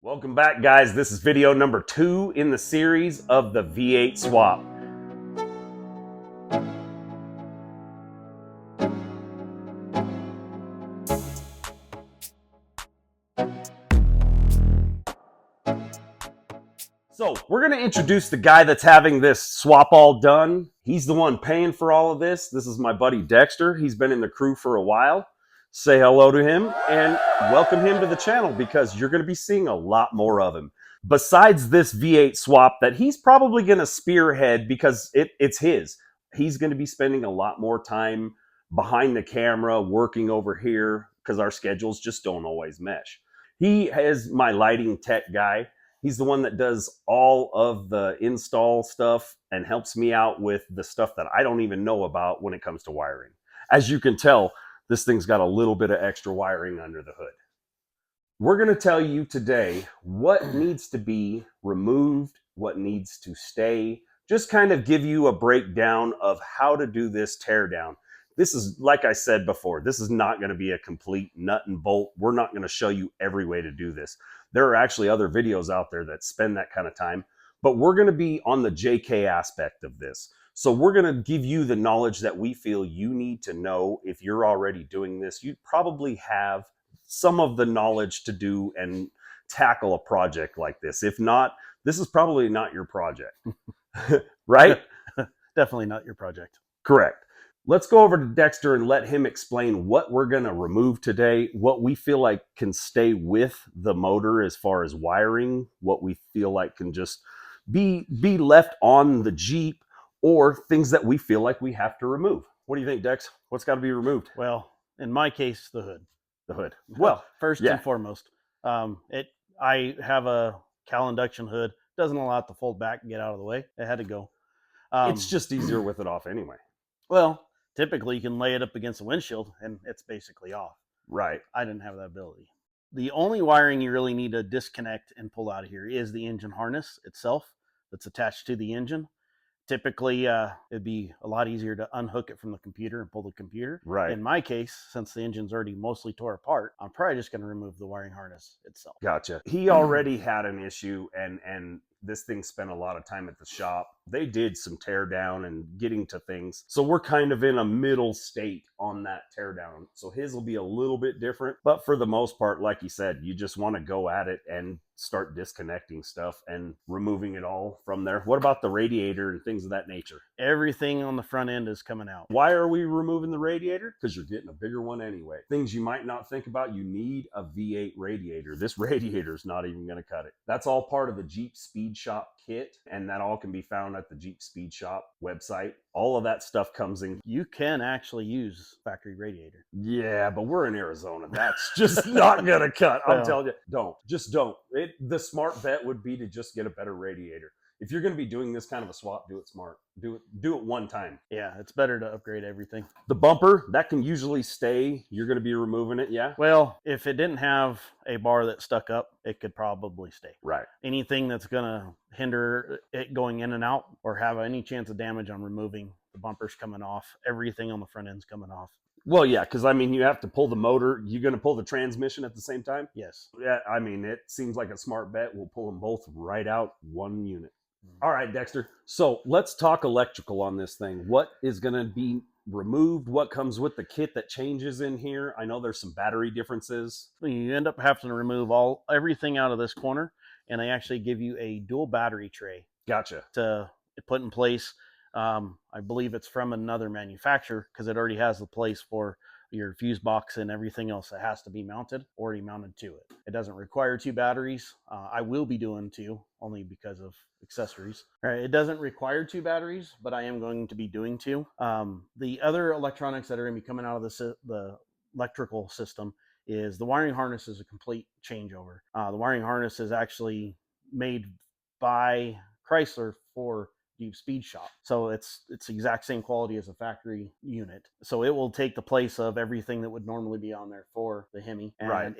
Welcome back, guys. This is video number 2 in the series of the V8 swap. So we're going to introduce the guy that's having this swap all done. He's the one paying for all of this. This is my buddy Dexter. He's been in the crew for a while. Say hello to him and welcome him to the channel because you're going to be seeing a lot more of him. Besides this V8 swap that he's probably going to spearhead because it's his. He's going to be spending a lot more time behind the camera, working over here because our schedules just don't always mesh. He is my lighting tech guy. He's the one that does all of the install stuff and helps me out with the stuff that I don't even know about when it comes to wiring. As you can tell, this thing's got a little bit of extra wiring under the hood. We're going to tell you today what needs to be removed, what needs to stay, just kind of give you a breakdown of how to do this teardown. This is, like I said before, this is not going to be a complete nut and bolt. We're not going to show you every way to do this. There are actually other videos out there that spend that kind of time, but we're going to be on the JK aspect of this. So we're going to give you the knowledge that we feel you need to know. If you're already doing this, you probably have some of the knowledge to do and tackle a project like this. If not, this is probably not your project, right? Definitely not your project. Correct. Let's go over to Dexter and let him explain what we're going to remove today, what we feel like can stay with the motor as far as wiring, what we feel like can just be left on the Jeep, or things that we feel like we have to remove. What do you think, Dex? What's got to be removed? Well, in my case, the hood. The hood. Well, first and foremost, I have a Cal induction hood. Doesn't allow it to fold back and get out of the way. It had to go. It's just easier with it off anyway. Well, typically you can lay it up against the windshield and it's basically off. Right. I didn't have that ability. The only wiring you really need to disconnect and pull out of here is the engine harness itself that's attached to the engine. Typically, it'd be a lot easier to unhook it from the computer and pull the computer. Right. In my case, since the engine's already mostly tore apart, I'm probably just going to remove the wiring harness itself. Gotcha. He already had an issue, and this thing spent a lot of time at the shop. They did some tear down and getting to things. So we're kind of in a middle state on that tear down. So his will be a little bit different. But for the most part, like you said, you just want to go at it and start disconnecting stuff and removing it all from there. What about the radiator and things of that nature? Everything on the front end is coming out. Why are we removing the radiator? Because you're getting a bigger one anyway. Things you might not think about, you need a V8 radiator. This radiator is not even going to cut it. That's all part of the Jeep Speed Shop kit, and that all can be found at the Jeep Speed Shop website. All of that stuff comes in. You can actually use factory radiator. Yeah, but we're in Arizona. That's just not going to cut. I'm telling you, don't. Just don't. The smart bet would be to just get a better radiator. If you're going to be doing this kind of a swap, do it smart. Do it one time. Yeah, it's better to upgrade everything. The bumper, that can usually stay. You're going to be removing it, yeah? Well, if it didn't have a bar that stuck up, it could probably stay. Right. Anything that's going to hinder it going in and out or have any chance of damage, I'm removing. The bumper's coming off. Everything on the front end's coming off. Well, yeah, because, I mean, you have to pull the motor. You're going to pull the transmission at the same time? Yes. Yeah, I mean, it seems like a smart bet. We'll pull them both right out one unit. All right, Dexter. So let's talk electrical on this thing. What is going to be removed? What comes with the kit that changes in here? I know there's some battery differences. You end up having to remove everything out of this corner, and they actually give you a dual battery tray. Gotcha. To put in place. I believe it's from another manufacturer because it already has the place for your fuse box and everything else that has to be already mounted to it. It doesn't require 2 batteries. I will be doing 2 only because of accessories. All right, it doesn't require 2 batteries, but I am going to be doing 2. The other electronics that are going to be coming out of the electrical system is the wiring harness is a complete changeover. The wiring harness is actually made by Chrysler for Jeep Speed Shop. So it's the exact same quality as a factory unit. So it will take the place of everything that would normally be on there for the Hemi. And right.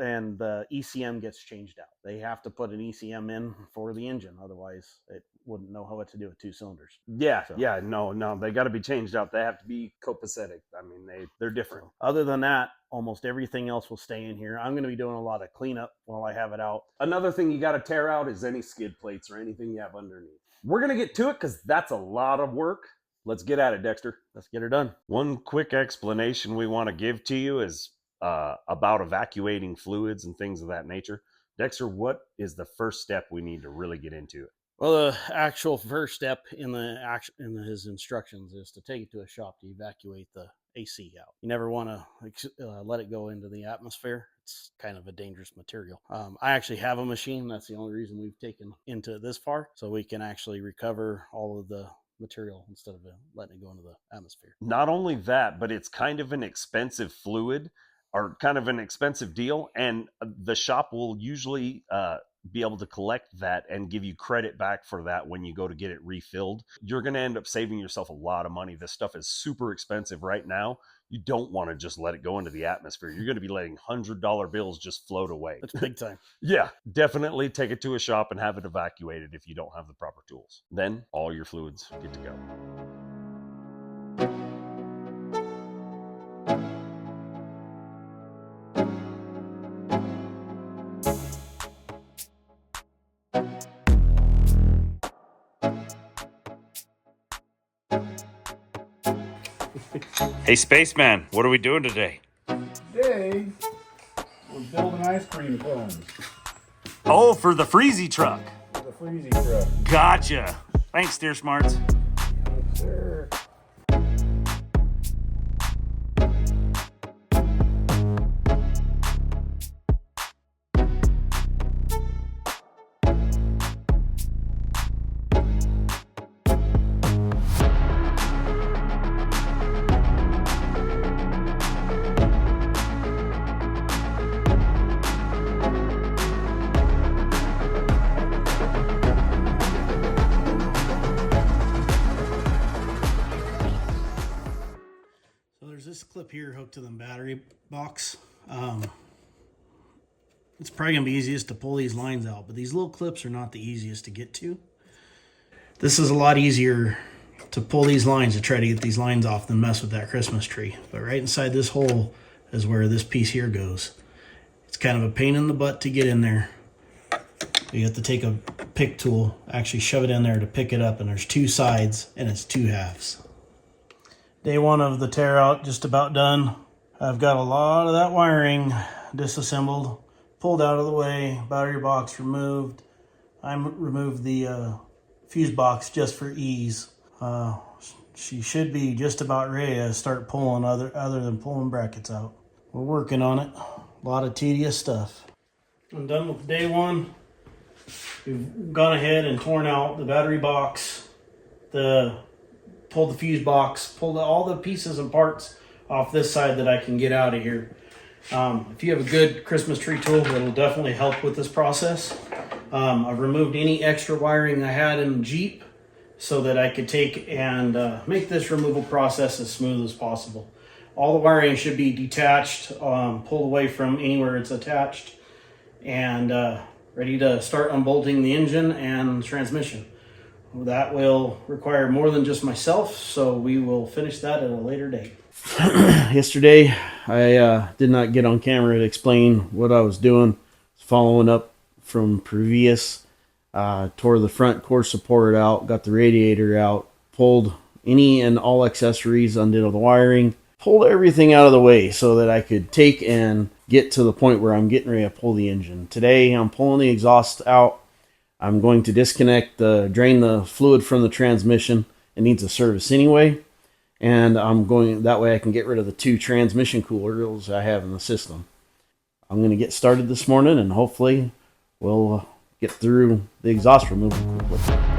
And the ECM gets changed out. They have to put an ECM in for the engine. Otherwise, it wouldn't know what to do with 2 cylinders. Yeah, So- yeah, no, they got to be changed out. They have to be copacetic. I mean, they're different. So, other than that, almost everything else will stay in here. I'm going to be doing a lot of cleanup while I have it out. Another thing you got to tear out is any skid plates or anything you have underneath. We're going to get to it because that's a lot of work. Let's get at it, Dexter. Let's get her done. One quick explanation we want to give to you is about evacuating fluids and things of that nature. Dexter, what is the first step we need to really get into it? Well, the actual first step in his instructions is to take it to a shop to evacuate the AC out. You never want to let it go into the atmosphere. It's kind of a dangerous material. I actually have a machine. That's the only reason we've taken into this far, so we can actually recover all of the material instead of letting it go into the atmosphere. Not only that, but it's kind of an expensive fluid or kind of an expensive deal, and the shop will usually be able to collect that and give you credit back for that when you go to get it refilled. You're going to end up saving yourself a lot of money. This stuff is super expensive right now. You don't want to just let it go into the atmosphere. You're going to be letting $100 bills just float away. That's big time. Yeah, definitely take it to a shop and have it evacuated if you don't have the proper tools. Then all your fluids get to go. Hey, Spaceman, what are we doing today? Today, we're building ice cream cones Oh, for the Freezy truck. for the freezy truck. Gotcha. Thanks, Steer Smarts. Yes, sir. So there's this clip here hooked to the battery box. It's probably going to be easiest to pull these lines out, but these little clips are not the easiest to get to. This is a lot easier to pull these lines to try to get these lines off than mess with that Christmas tree. But right inside this hole is where this piece here goes. It's kind of a pain in the butt to get in there. You have to take a pick tool, actually shove it in there to pick it up, and there's 2 sides and it's 2 halves. Day 1 of the tear out just about done. I've got a lot of that wiring disassembled, pulled out of the way, battery box removed. I removed the fuse box just for ease. She should be just about ready to start pulling other than pulling brackets out. We're working on it. A lot of tedious stuff. I'm done with day 1. We've gone ahead and torn out the battery box, pulled the fuse box, pulled all the pieces and parts off this side that I can get out of here. If you have a good Christmas tree tool, it'll definitely help with this process. I've removed any extra wiring I had in the Jeep so that I could take and make this removal process as smooth as possible. All the wiring should be detached, pulled away from anywhere it's attached, and ready to start unbolting the engine and transmission. That will require more than just myself, so we will finish that at a later date. Yesterday, I did not get on camera to explain what I was doing. Following up from previous, tore the front core support out, got the radiator out, pulled any and all accessories, undid all the wiring, pulled everything out of the way so that I could take and get to the point where I'm getting ready to pull the engine. Today, I'm pulling the exhaust out. I'm going to drain the fluid from the transmission. It needs a service anyway. And that way I can get rid of the 2 transmission coolers I have in the system. I'm going to get started this morning and hopefully we'll get through the exhaust removal quickly.